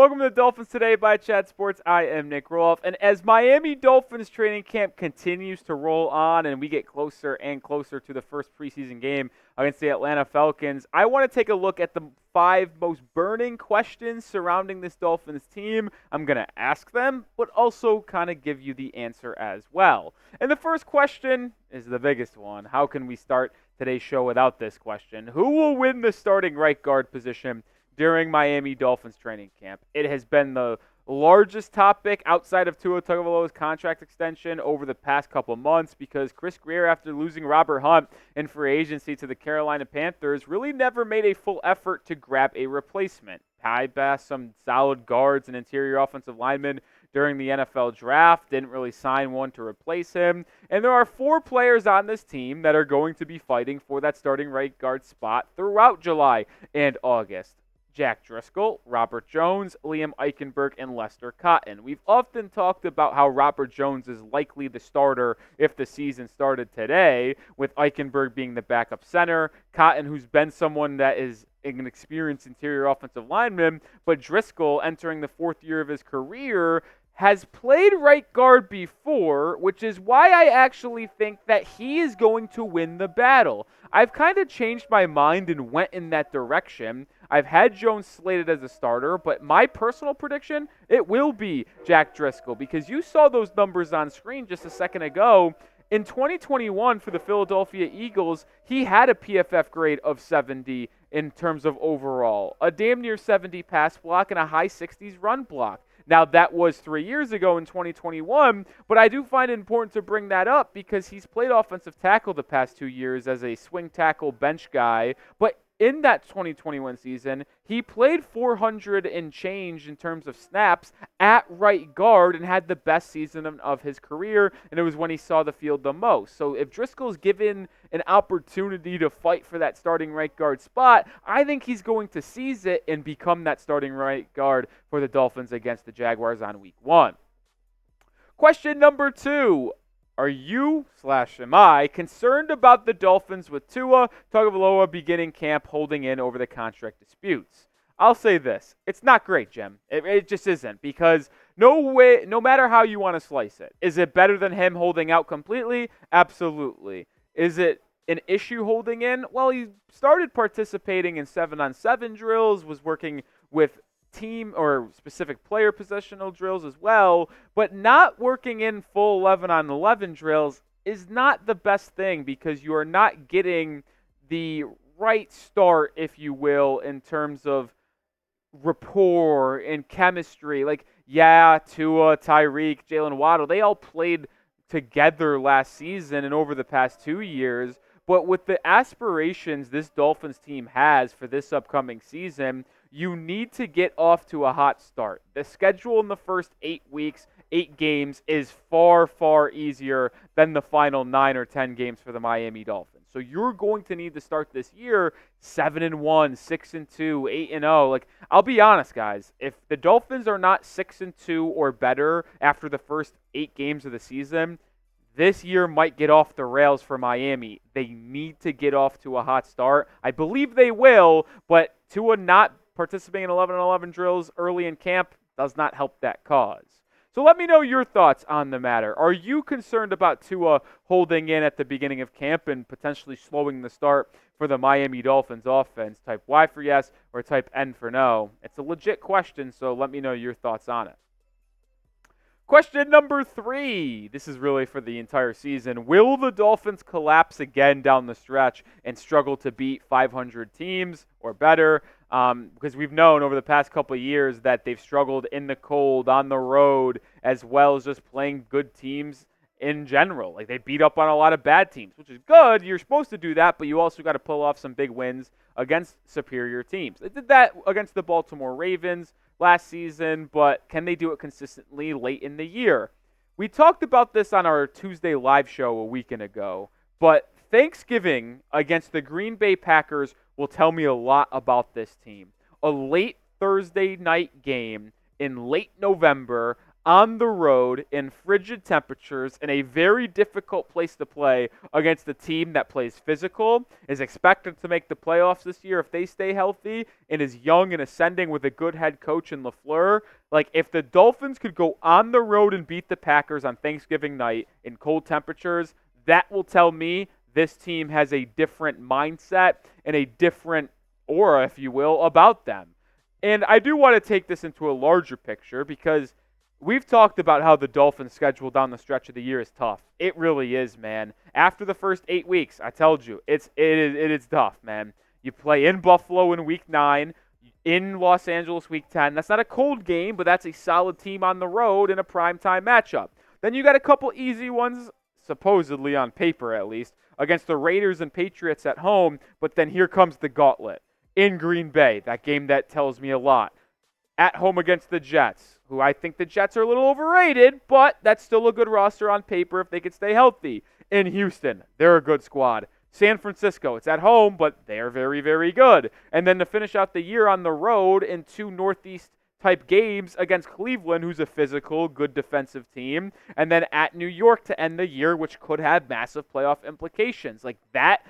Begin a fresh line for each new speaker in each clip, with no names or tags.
Welcome to the Dolphins Today by Chat Sports. I am Nic Rohloff, and as Miami Dolphins training camp continues to roll on and we get closer and closer to the first preseason game against the Atlanta Falcons, I want to take a look at the 5 most burning questions surrounding this Dolphins team. I'm going to ask them, but also kind of give you the answer as well. And the first question is the biggest one. How can we start today's show without this question? Who will win the starting right guard position during Miami Dolphins training camp? It has been the largest topic outside of Tua Tagovailoa's contract extension over the past couple months because Chris Grier, after losing Robert Hunt in free agency to the Carolina Panthers, really never made a full effort to grab a replacement. Bypassed some solid guards and interior offensive linemen during the NFL draft, didn't really sign one to replace him. And there are 4 players on this team that are going to be fighting for that starting right guard spot throughout July and August. Jack Driscoll, Robert Jones, Liam Eichenberg, and Lester Cotton. We've often talked about how Robert Jones is likely the starter if the season started today, with Eichenberg being the backup center, Cotton, who's been someone that is an experienced interior offensive lineman, but Driscoll, entering the 4th year of his career, has played right guard before, which is why I actually think that he is going to win the battle. I've kind of changed my mind and went in that direction. I've had Jones slated as a starter, but my personal prediction, it will be Jack Driscoll, because you saw those numbers on screen just a second ago. In 2021 for the Philadelphia Eagles, he had a PFF grade of 70 in terms of overall, a damn near 70 pass block and a high 60s run block. Now, that was 3 years ago in 2021, but I do find it important to bring that up because he's played offensive tackle the past 2 years as a swing tackle bench guy, but in that 2021 season, he played 400 and change in terms of snaps at right guard and had the best season of his career, and it was when he saw the field the most. So if Driscoll's given an opportunity to fight for that starting right guard spot, I think he's going to seize it and become that starting right guard for the Dolphins against the Jaguars on week 1. Question number 2. Are you/am I concerned about the Dolphins with Tua Tagovailoa beginning camp holding in over the contract disputes? I'll say this. It's not great, Jim. It just isn't, because no matter how you want to slice it, is it better than him holding out completely? Absolutely. Is it an issue holding in? Well, he started participating in 7-on-7 drills, was working with team or specific player positional drills as well, but not working in full 11-on-11 drills is not the best thing because you are not getting the right start, if you will, in terms of rapport and chemistry. Like, yeah, Tua, Tyreek, Jalen Waddle, they all played together last season and over the past 2 years, but with the aspirations this Dolphins team has for this upcoming season, you need to get off to a hot start. The schedule in the first 8 weeks, 8 games, is far, far easier than the final 9 or 10 games for the Miami Dolphins. So you're going to need to start this year 7-1, 6-2, 8-0. Like, I'll be honest, guys. If the Dolphins are not 6-2 or better after the first 8 games of the season, this year might get off the rails for Miami. They need to get off to a hot start. I believe they will, but Tua not participating in 11-on-11 drills early in camp does not help that cause. So let me know your thoughts on the matter. Are you concerned about Tua holding in at the beginning of camp and potentially slowing the start for the Miami Dolphins offense? Type Y for yes or type N for no. It's a legit question, so let me know your thoughts on it. Question number 3. This is really for the entire season. Will the Dolphins collapse again down the stretch and struggle to beat 500 teams or better? Because we've known over the past couple of years that they've struggled in the cold, on the road, as well as just playing good teams in general. Like, they beat up on a lot of bad teams, which is good. You're supposed to do that, but you also got to pull off some big wins against superior teams. They did that against the Baltimore Ravens last season, but can they do it consistently late in the year? We talked about this on our Tuesday live show a weekend ago, but Thanksgiving against the Green Bay Packers will tell me a lot about this team. A late Thursday night game in late November on the road in frigid temperatures in a very difficult place to play against a team that plays physical, is expected to make the playoffs this year if they stay healthy, and is young and ascending with a good head coach in LaFleur. Like, if the Dolphins could go on the road and beat the Packers on Thanksgiving night in cold temperatures, that will tell me this team has a different mindset and a different aura, if you will, about them. And I do want to take this into a larger picture because we've talked about how the Dolphins' schedule down the stretch of the year is tough. It really is, man. After the first 8 weeks, I told you, it is tough, man. You play in Buffalo in Week 9, in Los Angeles Week 10. That's not a cold game, but that's a solid team on the road in a primetime matchup. Then you got a couple easy ones, supposedly on paper at least, against the Raiders and Patriots at home, but then here comes the gauntlet. In Green Bay, that game that tells me a lot. At home against the Jets, who I think the Jets are a little overrated, but that's still a good roster on paper if they could stay healthy. In Houston, they're a good squad. San Francisco, it's at home, but they're very, very good. And then to finish out the year on the road in 2 Northeast-type games against Cleveland, who's a physical, good defensive team. And then at New York to end the year, which could have massive playoff implications. Like, that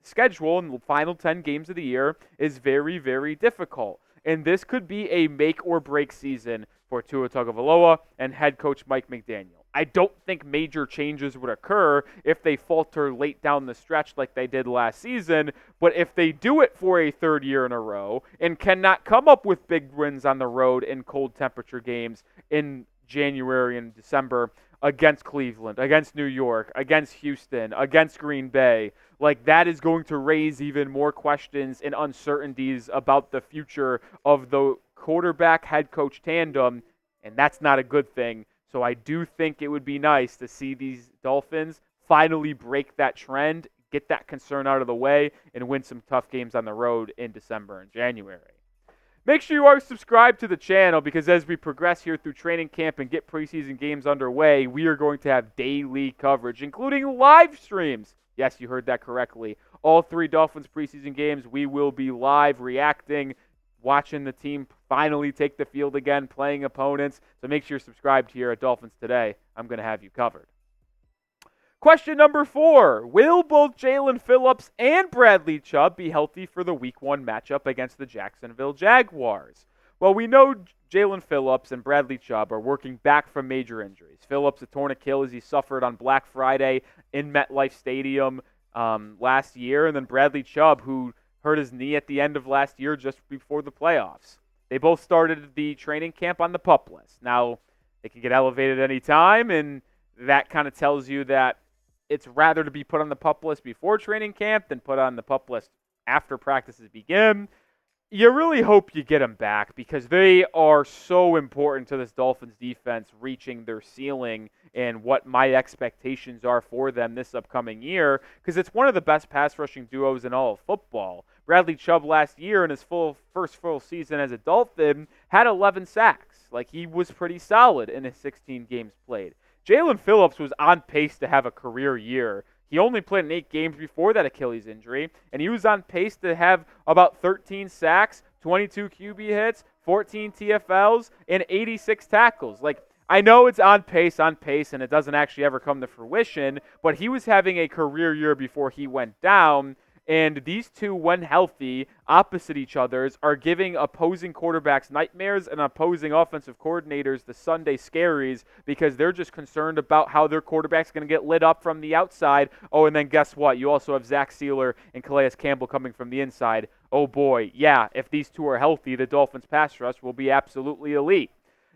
schedule in the final 10 games of the year is very, very difficult. And this could be a make-or-break season for Tua Tagovailoa and head coach Mike McDaniel. I don't think major changes would occur if they falter late down the stretch like they did last season, but if they do it for a third year in a row and cannot come up with big wins on the road in cold temperature games in January and December against Cleveland, against New York, against Houston, against Green Bay, like, that is going to raise even more questions and uncertainties about the future of the quarterback head coach tandem, and that's not a good thing. So I do think it would be nice to see these Dolphins finally break that trend, get that concern out of the way, and win some tough games on the road in December and January. Make sure you are subscribed to the channel because as we progress here through training camp and get preseason games underway, we are going to have daily coverage, including live streams. Yes, you heard that correctly. All 3 Dolphins preseason games, we will be live reacting, watching the team finally take the field again, playing opponents. So make sure you're subscribed here at Dolphins Today. I'm going to have you covered. Question number 4. Will both Jaelan Phillips and Bradley Chubb be healthy for the Week 1 matchup against the Jacksonville Jaguars? Well, we know Jaelan Phillips and Bradley Chubb are working back from major injuries. Phillips, a torn Achilles he suffered on Black Friday in MetLife Stadium last year, and then Bradley Chubb, who hurt his knee at the end of last year just before the playoffs. They both started the training camp on the PUP list. Now, they can get elevated any time, and that kind of tells you that it's rather to be put on the PUP list before training camp than put on the PUP list after practices begin. You really hope you get them back because they are so important to this Dolphins defense reaching their ceiling and what my expectations are for them this upcoming year because it's one of the best pass rushing duos in all of football. Bradley Chubb last year in his first full season as a Dolphin had 11 sacks. Like, he was pretty solid in his 16 games played. Jaelan Phillips was on pace to have a career year. He only played in 8 games before that Achilles injury, and he was on pace to have about 13 sacks, 22 QB hits, 14 TFLs, and 86 tackles. Like, I know it's on pace, and it doesn't actually ever come to fruition, but he was having a career year before he went down, and these two, when healthy, opposite each other's, are giving opposing quarterbacks nightmares and opposing offensive coordinators the Sunday scaries because they're just concerned about how their quarterback's going to get lit up from the outside. Oh, and then guess what? You also have Zach Sealer and Calais Campbell coming from the inside. Oh, boy. Yeah, if these two are healthy, the Dolphins' pass rush will be absolutely elite.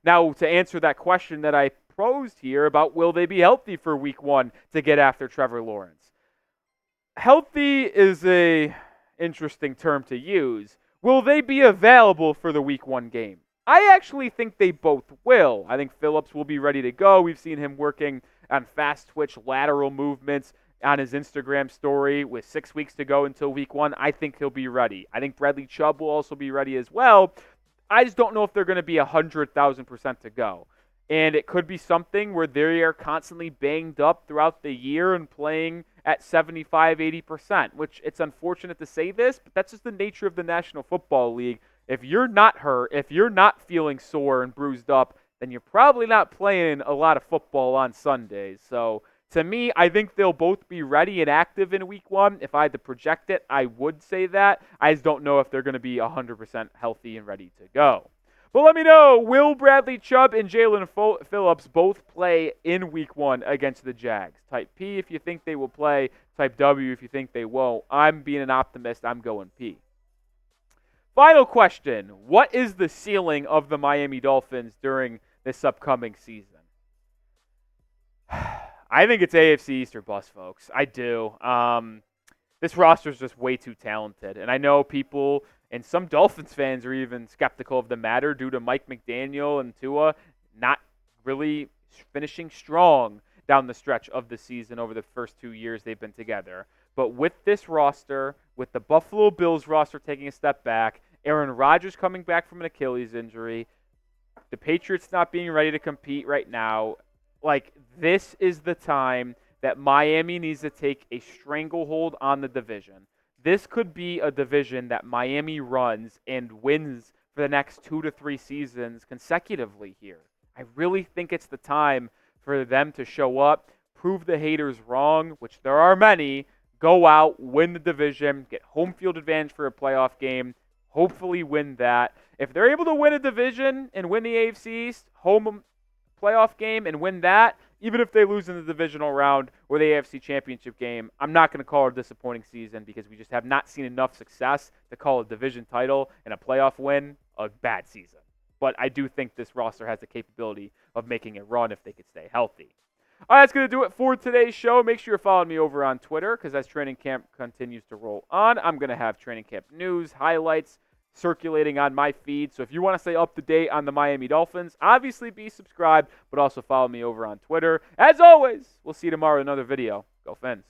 Now, to answer that question that I posed here about will they be healthy for Week 1 to get after Trevor Lawrence? Healthy is a interesting term to use. Will they be available for the Week 1 game? I actually think they both will. I think Phillips will be ready to go. We've seen him working on fast twitch lateral movements on his Instagram story with 6 weeks to go until Week 1. I think he'll be ready. I think Bradley Chubb will also be ready as well. I just don't know if they're going to be 100,000% to go. And it could be something where they are constantly banged up throughout the year and playing at 75, 80%, which it's unfortunate to say this, but that's just the nature of the National Football League. If you're not hurt, if you're not feeling sore and bruised up, then you're probably not playing a lot of football on Sundays. So to me, I think they'll both be ready and active in week 1. If I had to project it, I would say that. I just don't know if they're going to be 100% healthy and ready to go. But let me know, will Bradley Chubb and Jaelan Phillips both play in week 1 against the Jags? Type P if you think they will play. Type W if you think they won't. I'm being an optimist. I'm going P. Final question. What is the ceiling of the Miami Dolphins during this upcoming season? I think it's AFC East or bust, folks. I do. This roster is just way too talented. And I know people and some Dolphins fans are even skeptical of the matter due to Mike McDaniel and Tua not really finishing strong down the stretch of the season over the first 2 years they've been together. But with this roster, with the Buffalo Bills roster taking a step back, Aaron Rodgers coming back from an Achilles injury, the Patriots not being ready to compete right now, like, this is the time that Miami needs to take a stranglehold on the division. This could be a division that Miami runs and wins for the next 2 to 3 seasons consecutively here. I really think it's the time for them to show up, prove the haters wrong, which there are many, go out, win the division, get home field advantage for a playoff game, hopefully win that. If they're able to win a division and win the AFC East, home playoff game and win that, even if they lose in the divisional round or the AFC Championship game, I'm not going to call it a disappointing season because we just have not seen enough success to call a division title and a playoff win a bad season. But I do think this roster has the capability of making a run if they could stay healthy. All right, that's going to do it for today's show. Make sure you're following me over on Twitter because as training camp continues to roll on, I'm going to have training camp news, highlights, circulating on my feed. So if you want to stay up to date on the Miami Dolphins, obviously be subscribed, but also follow me over on Twitter. As always, we'll see you tomorrow with another video. Go Fins.